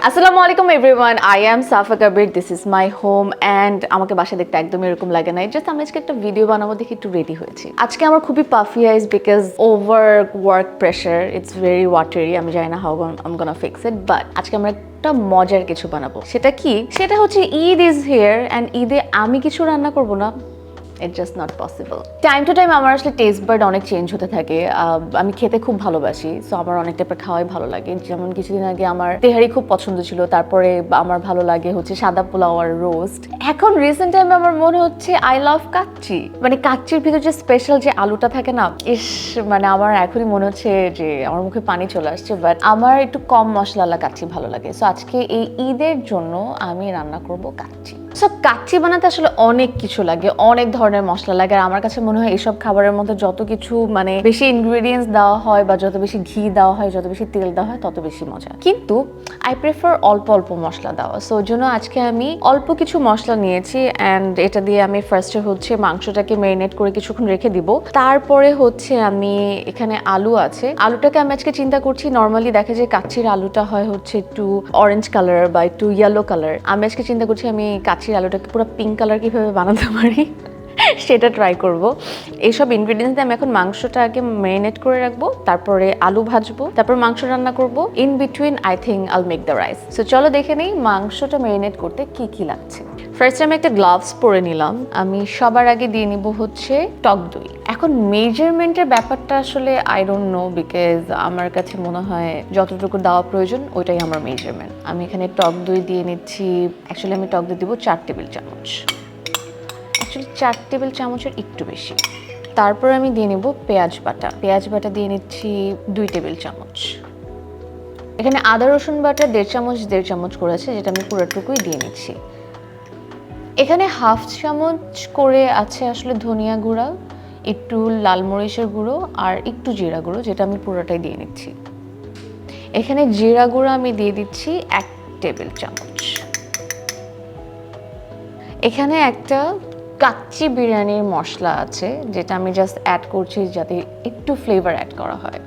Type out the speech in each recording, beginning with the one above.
আসসালামু আলাইকুম everyone, I am Safa Kabir, this is my home and আমাকে বাসা দেখতে একদম এরকম লাগে নাই। জাস্ট আমি আজকে একটা ভিডিও বানাবো দেখে একটু রেডি হয়েছি। আজকে আমার খুবই puffy eyes because over work pressure, it's very watery. আমি জানি না how am gonna fix it, but আজকে আমরা একটা মজার কিছু বানাবো। সেটা কি? সেটা হচ্ছে ঈদ ইজ হিয়ার অ্যান্ড ঈদে আমি কিছু রান্না করবো না, it's just not possible. Time to time আমার আসলে টেস্ট বার্ড অনেক চেঞ্জ হতে থাকে। আমি খেতে খুব ভালোবাসি, সো আমার অনেক টাইপের খাওয়াই ভালো লাগে। যেমন কিছুদিন আগে আমার তেহারি খুব পছন্দ ছিল, তারপরে আমার ভালো লাগে হচ্ছে সাদা পোলাও আর রোস্ট। এখন রিসেন্ট টাইমে আমার মনে হচ্ছে আই লাভ কাচ্চি। মানে কাচ্চির ভিতরে যে স্পেশাল যে আলুটা থাকে না, ইস, মানে আমার এখনই মনে হচ্ছে যে আমার মুখে পানি চলে আসছে। বাট আমার একটু কম মশলাওয়ালা কাচ্চি ভালো লাগে। সো আজকে এই ঈদের জন্য আমি রান্না করব কাচ্চি। সব কাচ্চি বানাতে আসলে অনেক কিছু লাগে, অনেক ধরনের মশলা লাগে। আর আমার কাছে মনে হয় এইসব খাবারের মধ্যে যত কিছু মানে বেশি ইনগ্রেডিয়েন্টস দেওয়া হয় বা যত বেশি ঘি দেওয়া হয়, যত বেশি তেল দেওয়া হয়, তত বেশি মজা। কিন্তু আই প্রেফার অল্প অল্প মশলা দেওয়া। সো ওই জন্য আজকে আমি অল্প কিছু মশলা নিয়েছি অ্যান্ড এটা দিয়ে আমি ফার্স্টে হচ্ছে মাংসটাকে ম্যারিনেট করে কিছুক্ষণ রেখে দিব। তারপরে হচ্ছে আমি এখানে আলু আছে, আলুটাকে আমি আজকে চিন্তা করছি, নর্মালি দেখা যায় কাচ্চির আলুটা হয় হচ্ছে একটু অরেঞ্জ কালার বা একটু ইয়েলো কালার। আমি আজকে চিন্তা করছি আমি কাচ্চির আলুটাকে পুরো পিঙ্ক কালার কিভাবে বানাতে পারি সেটা ট্রাই করব। এইসব ইনগ্রেডিয়েন্টস দিয়ে আমি এখন মাংসটা আগে ম্যারিনেট করে রাখবো, তারপরে আলু ভাজবো, তারপর মাংস রান্না করব। ইন বিটুইন আই থিঙ্ক আইল মেক দ্য রাইস। সো চলো দেখে নেই মাংসটা ম্যারিনেট করতে কি কি লাগছে। ফার্স্ট আমি একটা গ্লাভস পরে নিলাম। আমি সবার আগে দিয়ে নিব হচ্ছে টক দই। এখন মেজারমেন্টের ব্যাপারটা আসলে আই ডোন্ট নো, বিকজ আমার কাছে মনে হয় যতটুকু দেওয়া প্রয়োজন ওইটাই আমার মেজারমেন্ট। আমি এখানে টক দই দিয়ে নিচ্ছি। অ্যাকচুয়ালি আমি টক দই দিব 4 টেবিল চামচ, অ্যাকচুয়ালি 4 টেবিল চামচের একটু বেশি। তারপর আমি দিয়ে নেব পেঁয়াজ বাটা। পেঁয়াজ বাটা দিয়ে নিচ্ছি 2 টেবিল চামচ। এখানে আদা রসুন বাটা 1.5 চামচ করেছে, যেটা আমি পুরোটুকুই দিয়ে নিচ্ছি। এখানে 1/2 চামচ করে আছে আসলে ধনিয়া গুঁড়া, একটু লাল মরিচের গুঁড়ো আর একটু জিরা গুঁড়ো, যেটা আমি পুরোটাই দিয়ে নিচ্ছি। এখানে জিরা গুঁড়ো আমি দিয়ে দিচ্ছি 1 টেবিল চামচ। এখানে একটা কাচ্চি বিরিয়ানির মশলা আছে, যেটা আমি জাস্ট অ্যাড করছি যাতে একটু ফ্লেভার অ্যাড করা হয়।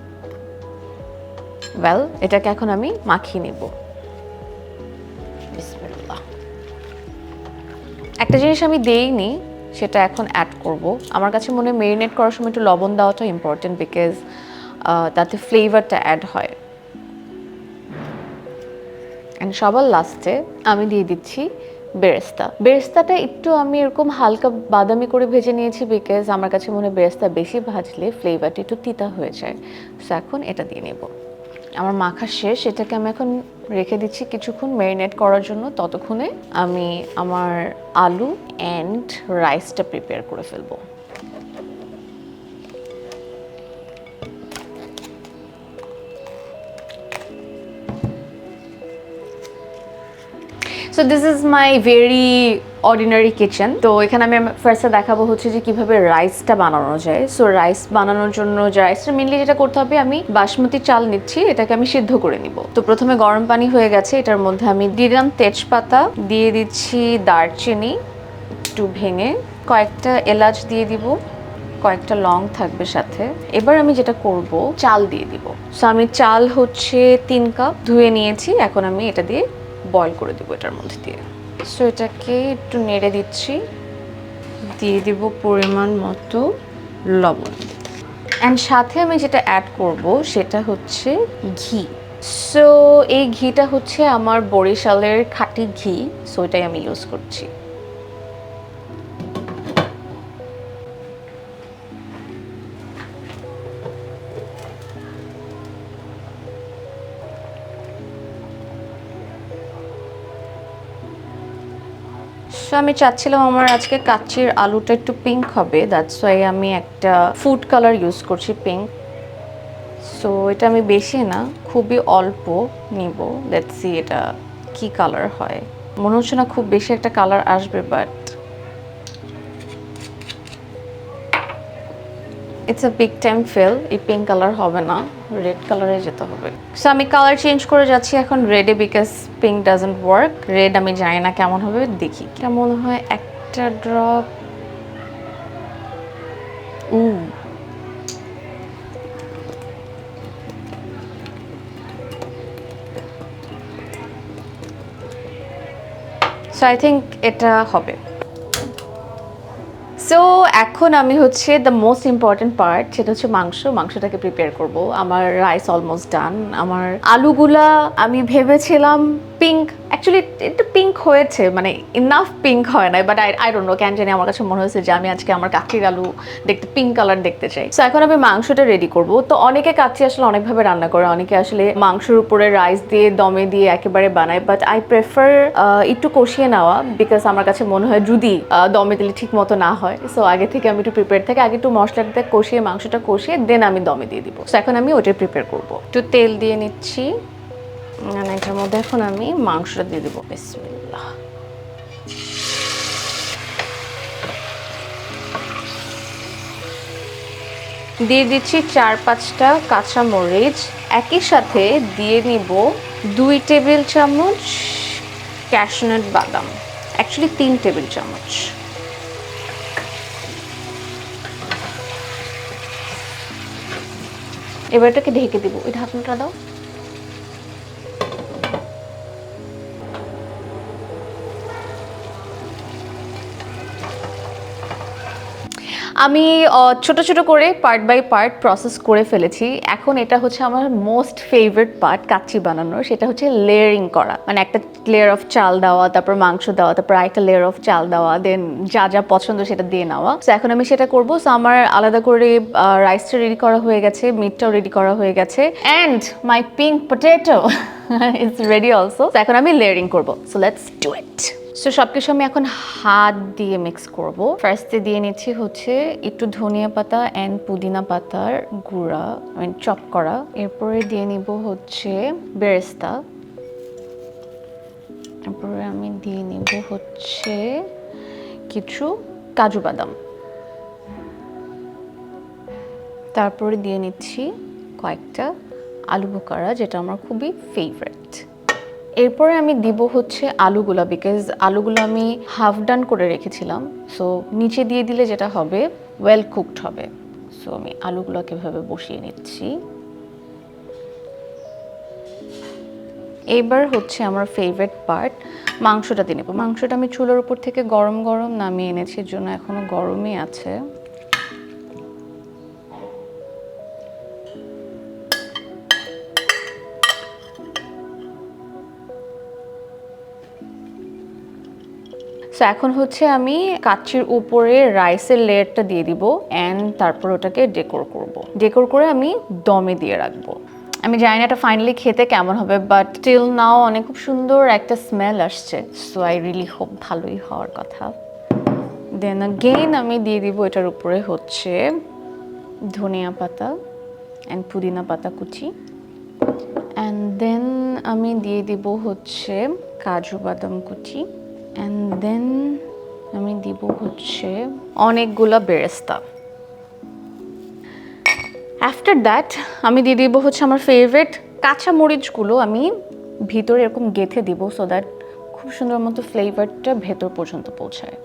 ওয়েল, এটাকে এখন আমি মাখিয়ে নিব। বিসমিল্লাহ। একটা জিনিস আমি দেইনি, সেটা এখন অ্যাড করব। আমার কাছে মনে হয় মেরিনেট করার সময় একটু লবণ দেওয়াটা ইম্পর্টেন্ট, বিকজ তাতে ফ্লেভারটা অ্যাড হয়। অ্যান্ড সবার লাস্টে আমি দিয়ে দিচ্ছি বেরেস্তা। বেরেস্তাটা একটু আমি এরকম হালকা বাদামি করে ভেজে নিয়েছি, বিকজ আমার কাছে মনে হয় বেরেস্তা বেশি ভাজলে ফ্লেভারটা একটু তিতা হয়ে যায়। সো এখন এটা দিয়ে নেব। আমার মাখা শেষ, এটাকে আমি এখন রেখে দিচ্ছি কিছুক্ষণ ম্যারিনেট করার জন্য। ততক্ষণে আমি আমার আলু অ্যান্ড রাইসটা প্রিপেয়ার করে ফেলবো। So this is my very ordinary kitchen. তো এখানে আমি ফার্স্টে দেখাবো হচ্ছে যে কিভাবে রাইসটা বানানো যায়। সো রাইস বানানোর জন্য রাইসটা মেনলি যেটা করতে হবে, আমি বাসমতি চাল নিচ্ছি, এটাকে আমি সিদ্ধ করে নিব। তো প্রথমে গরম পানি হয়ে গেছে, এটার মধ্যে আমি দিয়ে দিলাম তেজপাতা, দিয়ে দিচ্ছি দারচিনি একটু ভেঙে, কয়েকটা এলাচ দিয়ে দিব, কয়েকটা লং থাকবে সাথে। এবার আমি যেটা করব, চাল দিয়ে দিব। সো আমি চাল হচ্ছে 3 কাপ ধুয়ে নিয়েছি, এখন আমি এটা দিয়ে বয়েল করে দেবো এটার মধ্যে দিয়ে। সো এটাকে একটু নেড়ে দিচ্ছি, দিয়ে দিব পরিমাণ মতো লবণ। অ্যান্ড সাথে আমি যেটা অ্যাড করব সেটা হচ্ছে ঘি। সো এই ঘিটা হচ্ছে আমার বরিশালের খাঁটি ঘি, সো এটাই আমি ইউজ করছি। সো আমি চাচ্ছিলাম আমার আজকে কাচ্চির আলুটা একটু পিঙ্ক হবে, দ্যাটস ওয়াই আমি একটা ফুড কালার ইউজ করছি, পিঙ্ক। সো এটা আমি বেশি না, খুবই অল্প নিব। লেটস সি এটা কি কালার হয়। মনে হচ্ছে না খুব বেশি একটা কালার আসবে, but it's a big time fail. এই পিঙ্ক কালার হবে না, রেড কালারে যেতে হবে। সো আমি কালার চেঞ্জ করে যাচ্ছি এখন রেডে, because pink doesn't work. Red আমি জানি না কেমন হবে, দেখি কেমন হয়। একটা ড্রপ, সো আই থিঙ্ক এটা হবে। সো এখন আমি হচ্ছে দ্য মোস্ট ইম্পর্টেন্ট পার্ট, সেটা হচ্ছে মাংসটাকে প্রিপেয়ার করব। আমার রাইস অলমোস্ট ডান। আমার আলুগুলা আমি ভেবেছিলাম পিঙ্ক, অ্যাকচুয়ালি একটু পিঙ্ক হয়েছে, মানে ইনাফ পিঙ্ক হয় না, বাট আই ডোন্ট নো কেন জানি আমার কাছে মনে হয়েছে যে আমি আজকে আমার কাচ্চির আলু দেখতে পিঙ্ক কালার দেখতে চাই। সো এখন আমি মাংসটা রেডি করব। তো অনেকে কাচ্চি আসলে অনেকভাবে রান্না করে, অনেকে আসলে মাংসের উপরে রাইস দিয়ে দমে দিয়ে একেবারে বানায়, বাট আই প্রেফার একটু কষিয়ে নেওয়া, বিকজ আমার কাছে মনে হয় যদি দমে দিলে ঠিক মতো না হয়। সো আগে থেকে আমি একটু প্রিপেয়ার থাকি, আগে একটু মশলাটা কষিয়ে মাংসটা কষিয়ে দেন আমি দমে দিয়ে দিব। সো এখন আমি ওইটা প্রিপেয়ার করবো। একটু তেল দিয়ে নিচ্ছি, এটার মধ্যে এখন আমি মাংসটা দিয়ে দেবো। বিসমিল্লাহ। দিয়ে দিচ্ছি 4-5টা কাঁচা মরিচ, একই সাথে দিয়ে নিব 2 টেবিল চামচ ক্যাশনাট বাদাম, অ্যাকচুয়ালি 3 টেবিল চামচ। এবার এটাকে ঢেকে দিব। ওই ঢাকনাটা দাও। আমি ছোট ছোট করে পার্ট বাই পার্ট প্রসেস করে ফেলেছি। এখন এটা হচ্ছে আমার মোস্ট ফেভারিট পার্ট কাচ্চি বানানোর, সেটা হচ্ছে লেয়ারিং করা। মানে একটা লেয়ার অফ চাল দেওয়া, তারপর মাংস দেওয়া, তারপর আরেকটা লেয়ার অফ চাল দেওয়া, দেন যা যা পছন্দ সেটা দিয়ে নেওয়া। সো এখন আমি সেটা করবো। সো আমার আলাদা করে রাইসটা রেডি করা হয়ে গেছে, মিটটাও রেডি করা হয়ে গেছে, and my pink potato is ready also. এখন আমি লেয়ারিং করবো। So let's do it. So সব কিছু আমি এখন হাত দিয়ে মিক্স করব। ফার্স্টে দিয়ে নিচ্ছি হচ্ছে একটু ধনিয়া পাতা অ্যান্ড পুদিনা পাতার গুঁড়া, চপ করা। এরপরে দিয়ে নিব হচ্ছে বেরেস্তা। এরপরে আমি দিয়ে নিব হচ্ছে কিছু কাজু বাদাম। তারপরে দিয়ে নিচ্ছি কয়েকটা আলু বোখারা, যেটা আমার খুবই ফেভারিট। এরপরে আমি দিব হচ্ছে আলুগুলা, বিকজ আলুগুলো আমি হাফ ডান করে রেখেছিলাম। সো নিচে দিয়ে দিলে যেটা হবে ওয়েল কুকড হবে। সো আমি আলুগুলোকে এভাবে বসিয়ে নিচ্ছি। এবার হচ্ছে আমার ফেভারিট পার্ট, মাংসটা দিয়ে নেব। মাংসটা আমি চুলার উপর থেকে গরম গরম নামিয়ে এনেছি, এর জন্য এখনো গরমই আছে। সো এখন হচ্ছে আমি কাচ্চির উপরে রাইসের লেয়ারটা দিয়ে দিব, অ্যান্ড তারপর ওটাকে ডেকোর করব। ডেকোর করে আমি দমে দিয়ে রাখবো। আমি জানি না এটা ফাইনালি খেতে কেমন হবে, বাট টিল নাও অনেক খুব সুন্দর একটা স্মেল আসছে। সো আই রিয়েলি হোপ ভালোই হওয়ার কথা। দেন আগেইন আমি দিয়ে দিব এটার উপরে হচ্ছে ধনিয়া পাতা অ্যান্ড পুদিনা পাতা কুচি, অ্যান্ড দেন আমি দিয়ে দিব হচ্ছে কাজু বাদাম কুচি, অ্যান্ড দেন আমি দিব হচ্ছে অনেকগুলা বেরেস্তা। আফটার দ্যাট আমি দিয়ে দিব হচ্ছে আমার ফেভারিট কাঁচা মরিচগুলো আমি ভিতরে এরকম গেঁথে দিব, সো দ্যাট খুব সুন্দর মতো ফ্লেভারটা ভেতর পর্যন্ত পৌঁছায়।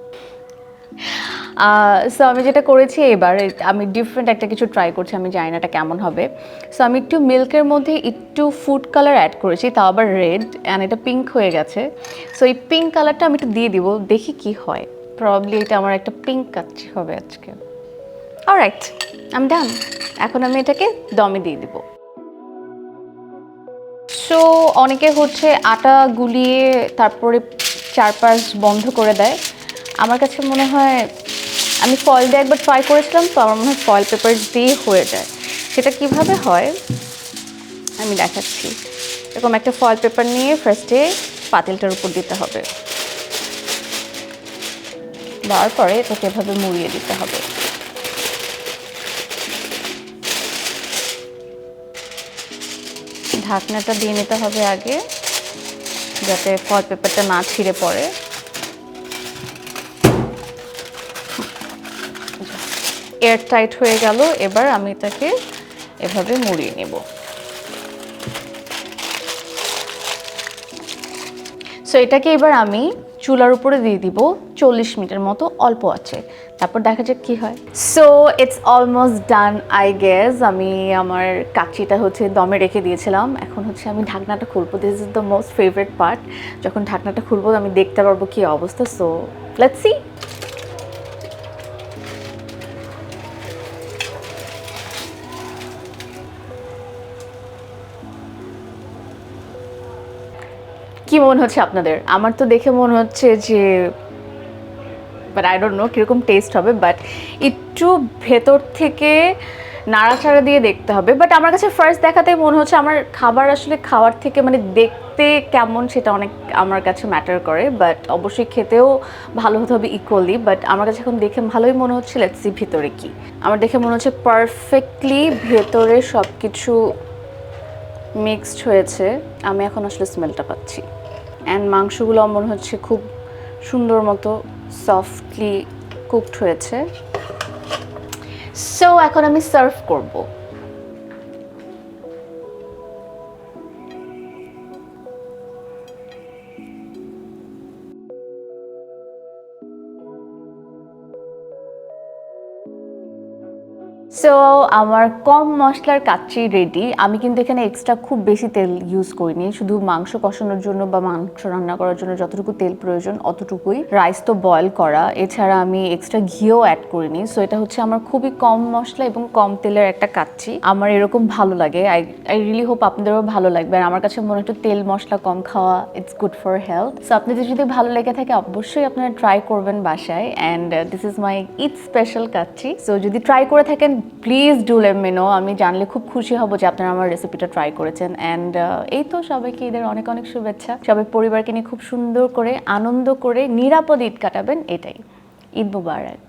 সো আমি যেটা করেছি এবার, আমি ডিফারেন্ট একটা কিছু ট্রাই করছি, আমি জানি না এটা কেমন হবে। সো আমি একটু মিল্কের মধ্যে একটু ফুড কালার অ্যাড করেছি, তাও আবার রেড, অ্যান্ড এটা পিঙ্ক হয়ে গেছে। সো এই পিঙ্ক কালারটা আমি একটু দিয়ে দিব, দেখি কি হয়। প্রবাবলি এটা আমার একটা পিঙ্ক কাচ্চি হবে আজকে। Alright, I am done. এখন আমি এটাকে দমে দিয়ে দিব। সো অনেকে হচ্ছে আটা গুলিয়ে তারপরে চারপাশ বন্ধ করে দেয়। আমার কাছে মনে হয়, আমি ফয়েল দিয়ে একবার ট্রাই করেছিলাম, তো আমার মনে হয় ফয়েল পেপার দিয়ে হয়ে যায়। সেটা কিভাবে হয় আমি দেখাচ্ছি। এরকম একটা ফয়েল পেপার নিয়ে ফার্স্টে পাতিলটার উপর দিতে হবে, দেওয়ার পরে এটাকে এভাবে মুড়িয়ে দিতে হবে। ঢাকনাটা দিয়ে নিতে হবে আগে, যাতে ফয়েল পেপারটা না ছিঁড়ে পড়ে। এয়ার টাইট হয়ে গেল। এবার আমি এটাকে এভাবে মুড়িয়ে নেব। সো এটাকে এবার আমি চুলার উপরে দিয়ে দিব 40 মিনিটের মতো অল্প আছে। তারপর দেখা যাক কি হয়। So it's almost done I guess. আমি আমার কাচ্চিটা হচ্ছে দমে রেখে দিয়েছিলাম, এখন হচ্ছে আমি ঢাকনাটা খুলবো। This is the most favourite part. যখন ঢাকনাটা খুলবো আমি দেখতে পারবো কি অবস্থা। So let's see. কি মনে হচ্ছে আপনাদের? আমার তো দেখে মনে হচ্ছে যে, বাট আই ডোন্ট নো কীরকম টেস্ট হবে, বাট একটু ভেতর থেকে নাড়াচাড়া দিয়ে দেখতে হবে। বাট আমার কাছে ফার্স্ট দেখাতে মনে হচ্ছে আমার খাবার আসলে খাওয়ার থেকে মানে দেখতে কেমন সেটা অনেক আমার কাছে ম্যাটার করে, বাট অবশ্যই খেতেও ভালো হতে হবে ইকুয়ালি। বাট আমার কাছে এখন দেখে ভালোই মনে হচ্ছে। লেটস সি ভিতরে কি। আমার দেখে মনে হচ্ছে পারফেক্টলি ভেতরে সব কিছু মিক্সড হয়েছে। আমি এখন আসলে স্মেলটা পাচ্ছি, অ্যান্ড মাংসগুলো মনে হচ্ছে খুব সুন্দর মতো সফটলি কুকড হয়েছে। সো এখন আমি সার্ভ করব। সো আমার কম মশলার কাচ্চি রেডি। আমি কিন্তু এখানে এক্সট্রা খুব বেশি তেল ইউজ করিনি, শুধু মাংস কষানোর জন্য বা মাংস রান্না করার জন্য যতটুকু তেল প্রয়োজন অতটুকুই। রাইস তো বয়েল করা, এছাড়া আমি এক্সট্রা ঘিও অ্যাড করিনি। সো এটা হচ্ছে আমার খুবই কম মশলা এবং কম তেলের একটা কাচ্চি। আমার এরকম ভালো লাগে। আই রিয়েলি হোপ আপনাদেরও ভালো লাগবে। আর আমার কাছে মনে হয় একটু তেল মশলা কম খাওয়া it's good for health. So আপনাদের যদি ভালো লেগে থাকে অবশ্যই আপনারা ট্রাই করবেন বাসায়। And this is my Eid special kacchi. So যদি ট্রাই করে থাকেন please do let me no. আমি জানলে খুব খুশি হব যে আপনারা আমার রেসিপিটা ট্রাই করেছেন। অ্যান্ড এই তো সবাইকে ঈদের অনেক অনেক শুভেচ্ছা। সবাই পরিবারকে নিয়ে খুব সুন্দর করে আনন্দ করে নিরাপদ ঈদ কাটাবেন, এটাই। ঈদ মুবারক।